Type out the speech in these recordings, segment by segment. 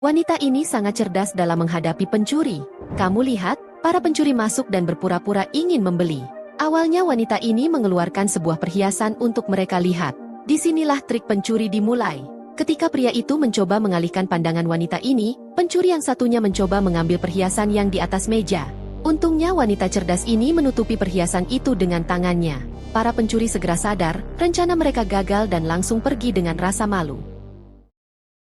Wanita ini sangat cerdas dalam menghadapi pencuri. Kamu lihat, para pencuri masuk dan berpura-pura ingin membeli. Awalnya wanita ini mengeluarkan sebuah perhiasan untuk mereka lihat. Disinilah trik pencuri dimulai. Ketika pria itu mencoba mengalihkan pandangan wanita ini, pencuri yang satunya mencoba mengambil perhiasan yang di atas meja. Untungnya wanita cerdas ini menutupi perhiasan itu dengan tangannya. Para pencuri segera sadar, rencana mereka gagal dan langsung pergi dengan rasa malu.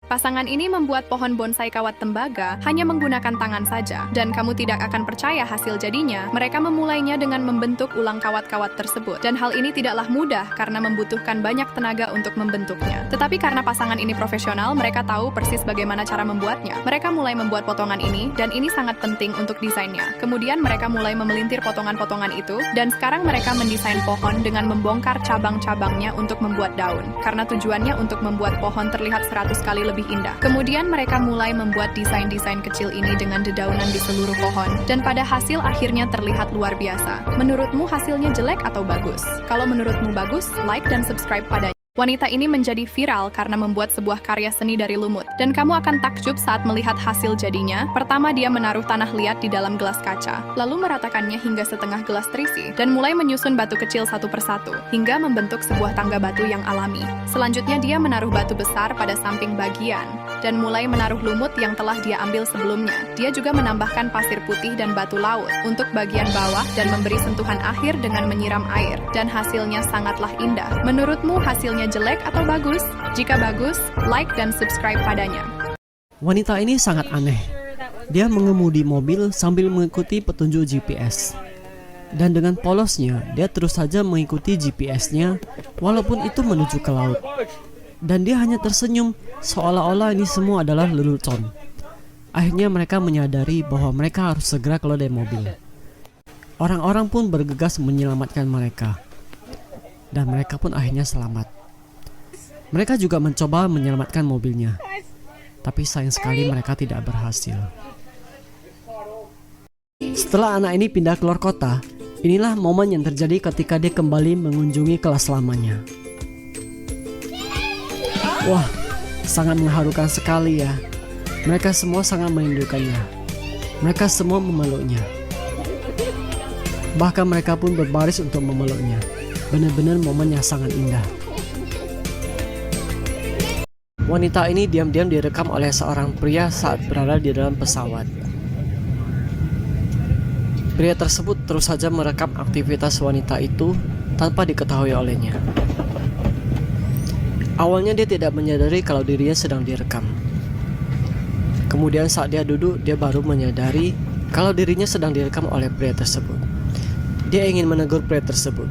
Pasangan ini membuat pohon bonsai kawat tembaga hanya menggunakan tangan saja, dan kamu tidak akan percaya hasil jadinya. Mereka memulainya dengan membentuk ulang kawat-kawat tersebut, dan hal ini tidaklah mudah karena membutuhkan banyak tenaga untuk membentuknya. Tetapi karena pasangan ini profesional, mereka tahu persis bagaimana cara membuatnya. Mereka mulai membuat potongan ini, dan ini sangat penting untuk desainnya. Kemudian mereka mulai memelintir potongan-potongan itu, dan sekarang mereka mendesain pohon dengan membongkar cabang-cabangnya untuk membuat daun, karena tujuannya untuk membuat pohon terlihat 100 kali lebih indah. Kemudian mereka mulai membuat desain-desain kecil ini dengan dedaunan di seluruh pohon, dan pada hasil akhirnya terlihat luar biasa. Menurutmu hasilnya jelek atau bagus? Kalau menurutmu bagus, like dan subscribe padanya. Wanita ini menjadi viral karena membuat sebuah karya seni dari lumut, dan kamu akan takjub saat melihat hasil jadinya. Pertama, dia menaruh tanah liat di dalam gelas kaca, lalu meratakannya hingga setengah gelas terisi, dan mulai menyusun batu kecil satu persatu, hingga membentuk sebuah tangga batu yang alami. Selanjutnya, dia menaruh batu besar pada samping bagian, dan mulai menaruh lumut yang telah dia ambil sebelumnya. Dia juga menambahkan pasir putih dan batu laut untuk bagian bawah, dan memberi sentuhan akhir dengan menyiram air, dan hasilnya sangatlah indah. Menurutmu hasilnya jelek atau bagus? Jika bagus, like dan subscribe padanya. Wanita ini sangat aneh. Dia mengemudi mobil sambil mengikuti petunjuk GPS. Dan dengan polosnya, dia terus saja mengikuti GPS-nya walaupun itu menuju ke laut. Dan dia hanya tersenyum seolah-olah ini semua adalah lelucon. Akhirnya mereka menyadari bahwa mereka harus segera keluar dari mobil. Orang-orang pun bergegas menyelamatkan mereka. Dan mereka pun akhirnya selamat. Mereka juga mencoba menyelamatkan mobilnya, tapi sayang sekali mereka tidak berhasil. Setelah anak ini pindah keluar kota, inilah momen yang terjadi ketika dia kembali mengunjungi kelas lamanya. Wah, sangat mengharukan sekali ya. Mereka semua sangat merindukannya. Mereka semua memeluknya. Bahkan mereka pun berbaris untuk memeluknya. Benar-benar momen yang sangat indah. Wanita ini diam-diam direkam oleh seorang pria saat berada di dalam pesawat. Pria tersebut terus saja merekam aktivitas wanita itu tanpa diketahui olehnya. Awalnya dia tidak menyadari kalau dirinya sedang direkam. Kemudian saat dia duduk, dia baru menyadari kalau dirinya sedang direkam oleh pria tersebut. Dia ingin menegur pria tersebut.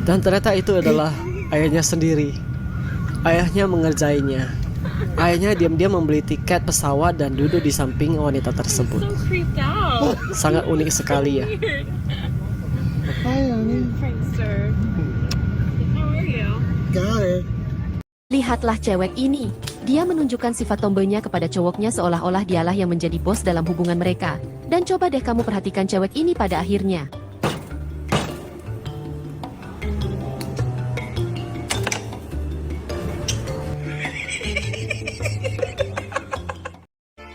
Dan ternyata itu adalah ayahnya sendiri. Ayahnya mengerjainya. Ayahnya diam-diam membeli tiket pesawat dan duduk di samping wanita tersebut. Sangat unik sekali ya. Lihatlah cewek ini. Dia menunjukkan sifat tomboynya kepada cowoknya seolah-olah dialah yang menjadi bos dalam hubungan mereka. Dan coba deh kamu perhatikan cewek ini pada akhirnya.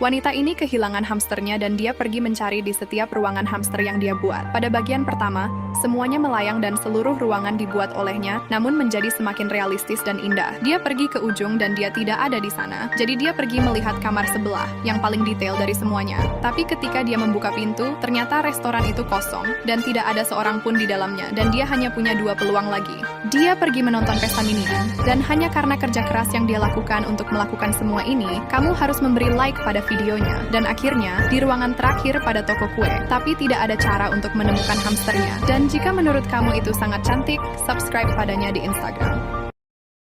Wanita ini kehilangan hamsternya dan dia pergi mencari di setiap ruangan hamster yang dia buat. Pada bagian pertama, semuanya melayang dan seluruh ruangan dibuat olehnya, namun menjadi semakin realistis dan indah. Dia pergi ke ujung dan dia tidak ada di sana, jadi dia pergi melihat kamar sebelah, yang paling detail dari semuanya. Tapi ketika dia membuka pintu, ternyata restoran itu kosong, dan tidak ada seorang pun di dalamnya, dan dia hanya punya 2 peluang lagi. Dia pergi menonton pesta minian, dan hanya karena kerja keras yang dia lakukan untuk melakukan semua ini, kamu harus memberi like pada videonya. Dan akhirnya, di ruangan terakhir pada toko kue, tapi tidak ada cara untuk menemukan hamsternya. Dan jika menurut kamu itu sangat cantik, subscribe padanya di Instagram.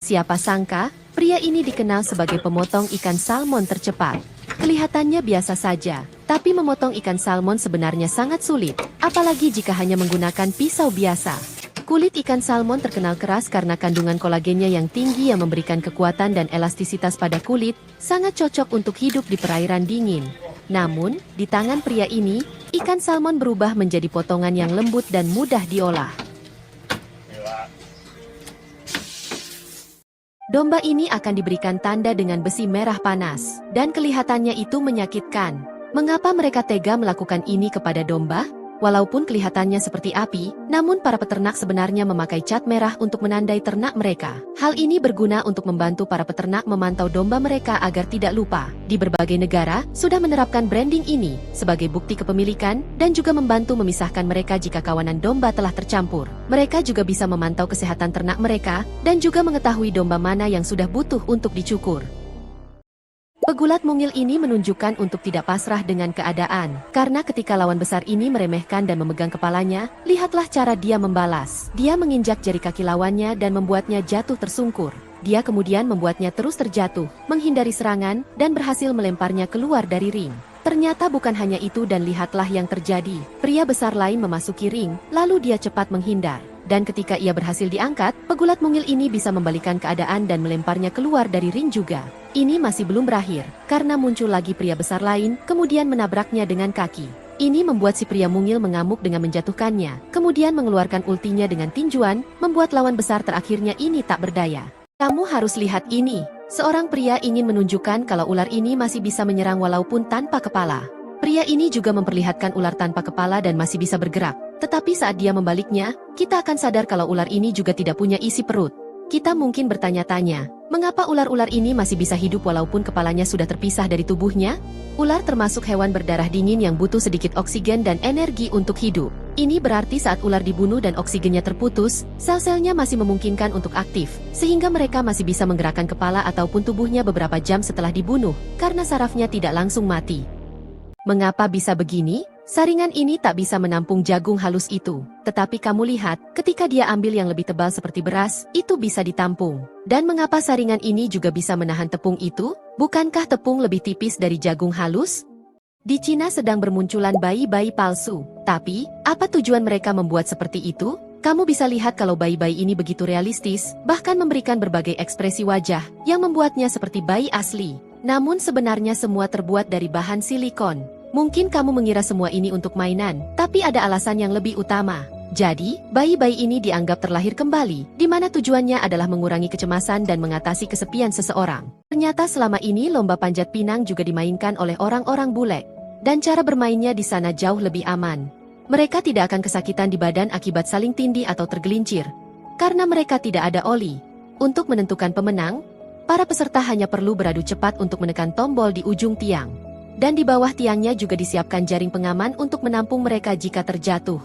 Siapa sangka, pria ini dikenal sebagai pemotong ikan salmon tercepat. Kelihatannya biasa saja, tapi memotong ikan salmon sebenarnya sangat sulit, apalagi jika hanya menggunakan pisau biasa. Kulit ikan salmon terkenal keras karena kandungan kolagennya yang tinggi yang memberikan kekuatan dan elastisitas pada kulit, sangat cocok untuk hidup di perairan dingin. Namun, di tangan pria ini, ikan salmon berubah menjadi potongan yang lembut dan mudah diolah. Domba ini akan diberikan tanda dengan besi merah panas, dan kelihatannya itu menyakitkan. Mengapa mereka tega melakukan ini kepada domba? Walaupun kelihatannya seperti api, namun para peternak sebenarnya memakai cat merah untuk menandai ternak mereka. Hal ini berguna untuk membantu para peternak memantau domba mereka agar tidak lupa. Di berbagai negara, sudah menerapkan branding ini sebagai bukti kepemilikan dan juga membantu memisahkan mereka jika kawanan domba telah tercampur. Mereka juga bisa memantau kesehatan ternak mereka dan juga mengetahui domba mana yang sudah butuh untuk dicukur. Pegulat mungil ini menunjukkan untuk tidak pasrah dengan keadaan, karena ketika lawan besar ini meremehkan dan memegang kepalanya, lihatlah cara dia membalas. Dia menginjak jari kaki lawannya dan membuatnya jatuh tersungkur. Dia kemudian membuatnya terus terjatuh, menghindari serangan, dan berhasil melemparnya keluar dari ring. Ternyata bukan hanya itu dan lihatlah yang terjadi. Pria besar lain memasuki ring, lalu dia cepat menghindar. Dan ketika ia berhasil diangkat, pegulat mungil ini bisa membalikan keadaan dan melemparnya keluar dari ring juga. Ini masih belum berakhir, karena muncul lagi pria besar lain, kemudian menabraknya dengan kaki. Ini membuat si pria mungil mengamuk dengan menjatuhkannya, kemudian mengeluarkan ultinya dengan tinjuan, membuat lawan besar terakhirnya ini tak berdaya. Kamu harus lihat ini. Seorang pria ingin menunjukkan kalau ular ini masih bisa menyerang walaupun tanpa kepala. Pria ini juga memperlihatkan ular tanpa kepala dan masih bisa bergerak. Tetapi saat dia membaliknya, kita akan sadar kalau ular ini juga tidak punya isi perut. Kita mungkin bertanya-tanya, mengapa ular-ular ini masih bisa hidup walaupun kepalanya sudah terpisah dari tubuhnya? Ular termasuk hewan berdarah dingin yang butuh sedikit oksigen dan energi untuk hidup. Ini berarti saat ular dibunuh dan oksigennya terputus, sel-selnya masih memungkinkan untuk aktif, sehingga mereka masih bisa menggerakkan kepala ataupun tubuhnya beberapa jam setelah dibunuh, karena sarafnya tidak langsung mati. Mengapa bisa begini? Saringan ini tak bisa menampung jagung halus itu. Tetapi kamu lihat, ketika dia ambil yang lebih tebal seperti beras, itu bisa ditampung. Dan mengapa saringan ini juga bisa menahan tepung itu? Bukankah tepung lebih tipis dari jagung halus? Di Cina sedang bermunculan bayi-bayi palsu. Tapi, apa tujuan mereka membuat seperti itu? Kamu bisa lihat kalau bayi-bayi ini begitu realistis, bahkan memberikan berbagai ekspresi wajah, yang membuatnya seperti bayi asli. Namun sebenarnya semua terbuat dari bahan silikon. Mungkin kamu mengira semua ini untuk mainan, tapi ada alasan yang lebih utama. Jadi, bayi-bayi ini dianggap terlahir kembali, di mana tujuannya adalah mengurangi kecemasan dan mengatasi kesepian seseorang. Ternyata selama ini lomba panjat pinang juga dimainkan oleh orang-orang bule. Dan cara bermainnya di sana jauh lebih aman. Mereka tidak akan kesakitan di badan akibat saling tindih atau tergelincir, karena mereka tidak ada oli. Untuk menentukan pemenang, para peserta hanya perlu beradu cepat untuk menekan tombol di ujung tiang. Dan di bawah tiangnya juga disiapkan jaring pengaman untuk menampung mereka jika terjatuh.